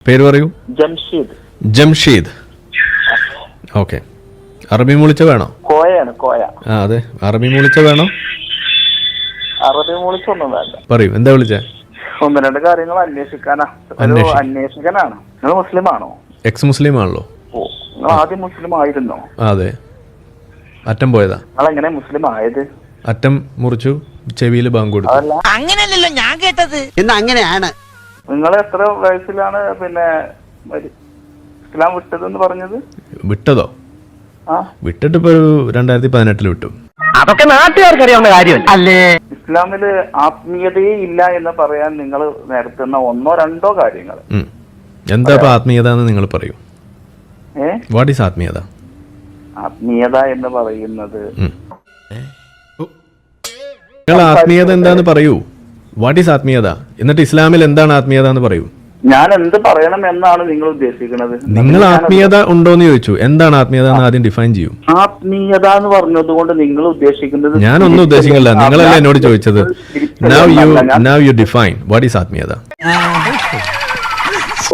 പേര് പറയൂ. ജംഷീദ്. ജംഷീദ്. ഓക്കെ. അറബി മൂളിച്ച വേണോ? കോയാണ് കോയ. ആ അതെ, അറബി മൂളിച്ച വേണോ? അറബി മൂളിച്ചൊന്നും വേണ്ട. പറയൂ, എന്താ വിളിച്ചേ? ഒന്ന് രണ്ട് കാര്യങ്ങൾ അന്വേഷിക്കാനാ. അന്വേഷകനാണ്. നിങ്ങൾ മുസ്ലിം ആണോ? എക്സ് മുസ്ലിം ആണല്ലോ. ഓ, നിങ്ങൾ ആദ്യം മുസ്ലിം ആയിരുന്നോ? അതെ, അറ്റം പോയതാ. നിങ്ങൾ എങ്ങനെ മുസ്ലിം ആയത്? അറ്റം മുറിച്ചു, ചെവിയിൽ ബാങ്ക് കൊടുത്തു. അതല്ല, അങ്ങനെയല്ലല്ലോ ഞാൻ കേട്ടത്. എന്ന് അങ്ങനെയാണ്. നിങ്ങൾ എത്ര വയസ്സിലാണ് ഇസ്ലാം വിട്ടതെന്ന് പറഞ്ഞത്? വിട്ടതോ? ആ, വിട്ടിട്ട് ഇപ്പൊ 2018 വിട്ടു. അതൊക്കെ നാട്ടുകാർക്ക് അറിയാവുന്ന കാര്യം അല്ലേ. ഇസ്ലാമില് ആത്മീയതയെ ഇല്ല എന്ന് പറയാൻ നിങ്ങൾ നേരത്തുന്ന ഒന്നോ രണ്ടോ കാര്യങ്ങൾ. എന്താ ഇപ്പൊ ആത്മീയത എന്ന് നിങ്ങൾ പറയൂ. വാട്ട് ഈസ് ആത്മീയത? ആത്മീയത എന്ന് പറയുന്നത്, നിങ്ങൾ ആത്മീയത എന്താന്ന് പറയൂ. വാട്ട് ഈസ് ആത്മീയത? എന്നിട്ട് ഇസ്ലാമിൽ എന്താണ് ആത്മീയത എന്ന് പറയൂ. ഞാൻ എന്ത് പറയണം എന്നാണ് നിങ്ങൾ ഉദ്ദേശിക്കുന്നത്? നിങ്ങൾ ആത്മീയത ഉണ്ടോന്ന് ചോദിച്ചു. എന്താണ് ആത്മീയത എന്ന് ആദ്യം ഡിഫൈൻ ചെയ്യൂ. ആത്മീയത എന്ന് പറഞ്ഞതുകൊണ്ട് നിങ്ങൾ ഉദ്ദേശിക്കുന്നത്? ഞാനൊന്നും ഉദ്ദേശിക്കില്ല, നിങ്ങളല്ലേ എന്നോട് ചോദിച്ചത്. Now you define what is ആത്മീയത.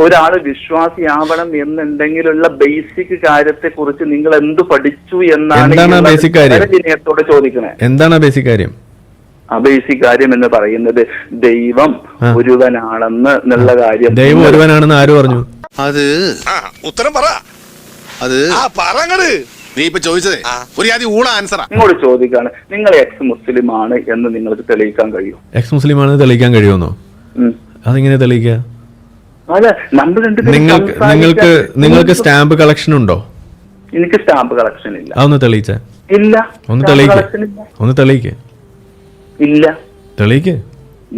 ഒരാള് വിശ്വാസിയാവണം എന്നുണ്ടെങ്കിലുള്ള ബേസിക് കാര്യത്തെ കുറിച്ച് നിങ്ങൾ എന്ത് പഠിച്ചു എന്നാണ് ബേസിക് കാര്യം വിനയത്തോടെ ചോദിക്കണേ. എന്താണ് ബേസിക് കാര്യം? ആ ബേസിക് കാര്യം എന്ന് പറയുന്നത് ദൈവം ഒരുവനാണെന്ന് എന്നുള്ള കാര്യം. ദൈവം ഒരുവനാണെന്ന് ആര് പറഞ്ഞു? അത് ഉത്തരം പറ. അത് നീ ഇപ്പൊ ചോദിച്ചതേ ഒരു ആദ്യം ഊള ആൻസറാ. നിങ്ങളോട് ചോദിക്കാണ്, നിങ്ങൾ എക്സ് മുസ്ലിം ആണ് എന്ന് നിങ്ങൾക്ക് തെളിയിക്കാൻ കഴിയും? എക്സ് മുസ്ലിം ആണെന്ന് തെളിയിക്കാൻ കഴിയുമെന്നോ? അതെങ്ങനെ തെളിയിക്കുക? അതെ, നമ്മൾ നിങ്ങൾക്ക് സ്റ്റാമ്പ് കളക്ഷൻ ഉണ്ടോ? എനിക്ക് സ്റ്റാമ്പ് കളക്ഷൻ ഇല്ല. അതൊന്ന് തെളിയിച്ചേ. ഇല്ല. ഒന്ന് തെളിയിക്കേ. ഇല്ല. തെളിയിക്കേ.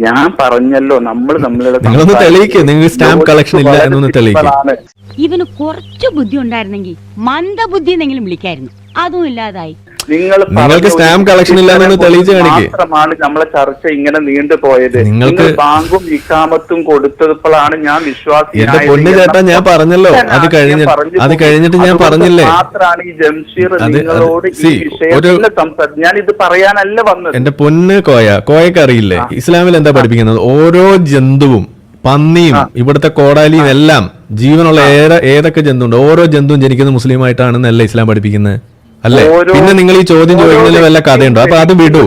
ഞാൻ പറഞ്ഞല്ലോ, നിങ്ങളൊന്ന് തെളിയിക്കേ. നിങ്ങൾക്ക് സ്റ്റാമ്പ് കളക്ഷൻ ഇല്ല എന്നൊന്ന് തെളിയിക്കേ. ഇവന് കുറച്ച് ബുദ്ധി ഉണ്ടായിരുന്നെങ്കിൽ മന്ദബുദ്ധി എന്നെങ്കിലും വിളിക്കായിരുന്നു. അതും ഇല്ലാതായി. നിങ്ങൾക്ക് സ്റ്റാമ്പ് കളക്ഷൻ ഇല്ലാന്ന് തെളിയിച്ച് കാണിക്കേ. മാത്രമാണ് നമ്മളെ ചർച്ച ഇങ്ങനെ നീണ്ടുപോയത്. നിങ്ങൾക്ക് ബാങ്കും ഇഖാമത്തും കൊടുത്തപ്പോഴാണ് ഞാൻ വിശ്വാസി. എന്റെ പൊന്നു ചേട്ടാ, ഞാൻ പറഞ്ഞല്ലോ. അത് കഴിഞ്ഞിട്ട് ഞാൻ പറഞ്ഞില്ലേ മാത്രമാണ് ഈ ജംഷീർ നിങ്ങളോട് ഈ വിഷയത്തിൽ സംസാരിച്ചത്. ഞാൻ ഇത് പറയാനല്ല വന്നത്. എന്റെ പൊന്ന് കോയക്ക് അറിയില്ലേ ഇസ്ലാമിൽ എന്താ പഠിപ്പിക്കുന്നത്? ഓരോ ജന്തുവും, പന്നിയും ഇവിടുത്തെ കോടാലിയും എല്ലാം ജീവനുള്ള ഏതൊക്കെ ജന്തു ഉണ്ട്, ഓരോ ജന്തുവും ജനിക്കുന്നത് മുസ്ലിം ആയിട്ടാണെന്നല്ല ഇസ്ലാം പഠിപ്പിക്കുന്നത് അല്ലേ? പിന്നെ നിങ്ങൾ ഈ ചോദ്യം ചോദിക്കുന്നതിൽ വല്ല കഥയുണ്ടോ? അപ്പൊ അത് വിടൂ.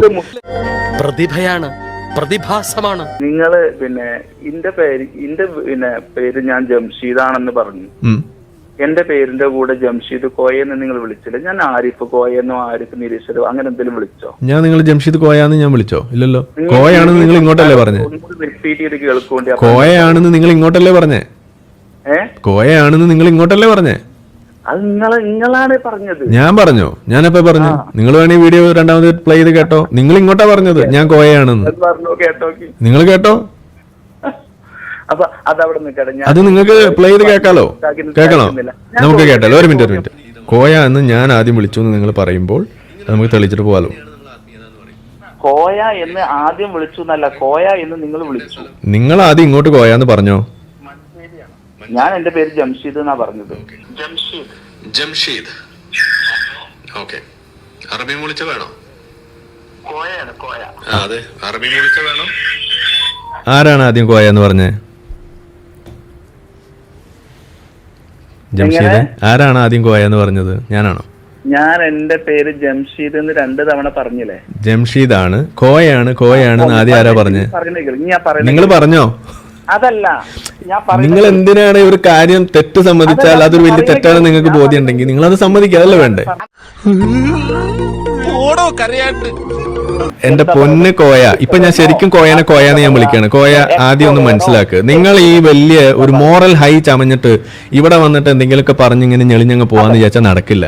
പ്രതിഭയാണ്, പ്രതിഭാസമാണ്. നിങ്ങള് എന്റെ പേര് ഞാൻ ജംഷീദാണെന്ന് പറഞ്ഞു. എന്റെ പേരിന്റെ കൂടെ ജംഷീദ് കോയെന്ന് നിങ്ങൾ വിളിച്ചില്ല. ഞാൻ ആരിഫ് കോയെന്നോ ആരിഫ് നിരീശ്വരോ അങ്ങനെ എന്തെങ്കിലും വിളിച്ചോ? ഞാൻ നിങ്ങൾ ജംഷീദ് കോയാന്ന് ഞാൻ വിളിച്ചോ? ഇല്ലല്ലോ. കോയാണെന്ന് നിങ്ങൾ ഇങ്ങോട്ടല്ലേ പറഞ്ഞേ? റിപ്പീറ്റ് ചെയ്ത് കേൾക്കൂണ്ടി. കോയാണെന്ന് നിങ്ങൾ ഇങ്ങോട്ടല്ലേ പറഞ്ഞേ? കോയാണെന്ന് നിങ്ങൾ ഇങ്ങോട്ടല്ലേ പറഞ്ഞേ? അത് നിങ്ങളാണ് പറഞ്ഞത്. ഞാൻ പറഞ്ഞോ? ഞാനപ്പോ പറഞ്ഞു. നിങ്ങൾ വേണേ വീഡിയോ രണ്ടാമത് പ്ലേ ചെയ്ത് കേട്ടോ. നിങ്ങൾ ഇങ്ങോട്ടാ പറഞ്ഞത് ഞാൻ കോയാണെന്ന്. നിങ്ങൾ കേട്ടോ? അത് നിങ്ങൾക്ക് പ്ലേ ചെയ്ത് കേൾക്കാലോ? കേൾക്കണോ? നമുക്ക് കേട്ടാലോ? ഒരു മിനിറ്റ്. കോയ എന്ന് ഞാൻ ആദ്യം വിളിച്ചു എന്ന് നിങ്ങൾ പറയുമ്പോൾ നമുക്ക് തെളിച്ചിട്ട് പോവാലോ. കോയ എന്ന് ആദ്യം വിളിച്ചു എന്നല്ല, കോയ എന്ന് നിങ്ങൾ വിളിച്ചു. നിങ്ങൾ ആദ്യം ഇങ്ങോട്ട് കോയാന്ന് പറഞ്ഞോ? ഞാൻ എന്റെ പേര് ജംഷീദ് എന്നാ പറഞ്ഞത്. ജംഷീദ്. ഓക്കെ. അറബി മൂളിച്ച വേണോ? കോയാണ് കോയ. അതെ, അറബി മൂളിച്ച വേണോ? ആരാണ് ആദ്യം കോയ എന്ന് പറഞ്ഞേ? ജംഷീദ്. ആരാണ് ആദ്യം കോയ എന്ന് പറഞ്ഞത്? ഞാനാണോ? ഞാൻ എന്റെ പേര് ജംഷീദ് എന്ന് 2 തവണ പറഞ്ഞില്ലേ? ജംഷീദാണ്. കോയാണ് ആദ്യം ആരാ പറഞ്ഞേ? നിങ്ങൾ പറഞ്ഞോ? അതല്ല, നിങ്ങൾ എന്തിനാണ് ഒരു കാര്യം തെറ്റ് സമ്മതിച്ചാൽ അതൊരു വലിയ തെറ്റാണ് നിങ്ങൾക്ക് ബോധ്യം ഉണ്ടെങ്കിൽ നിങ്ങൾ അത് സമ്മതിക്കാതല്ലേ വേണ്ടേ? എന്റെ പൊന്ന് കോയ, ഇപ്പൊ ഞാൻ ശരിക്കും കോയനെ കോയാന്ന് ഞാൻ വിളിക്കാണ്. കോയ, ആദ്യം ഒന്ന് മനസ്സിലാക്ക്. നിങ്ങൾ ഈ വലിയ ഒരു മോറൽ ഹൈ ചമഞ്ഞിട്ട് ഇവിടെ വന്നിട്ട് എന്തെങ്കിലുമൊക്കെ പറഞ്ഞിങ്ങനെ ഞെളിഞ്ഞങ്ങ് പോവാന്ന് വിചാരിച്ചാൽ നടക്കില്ല.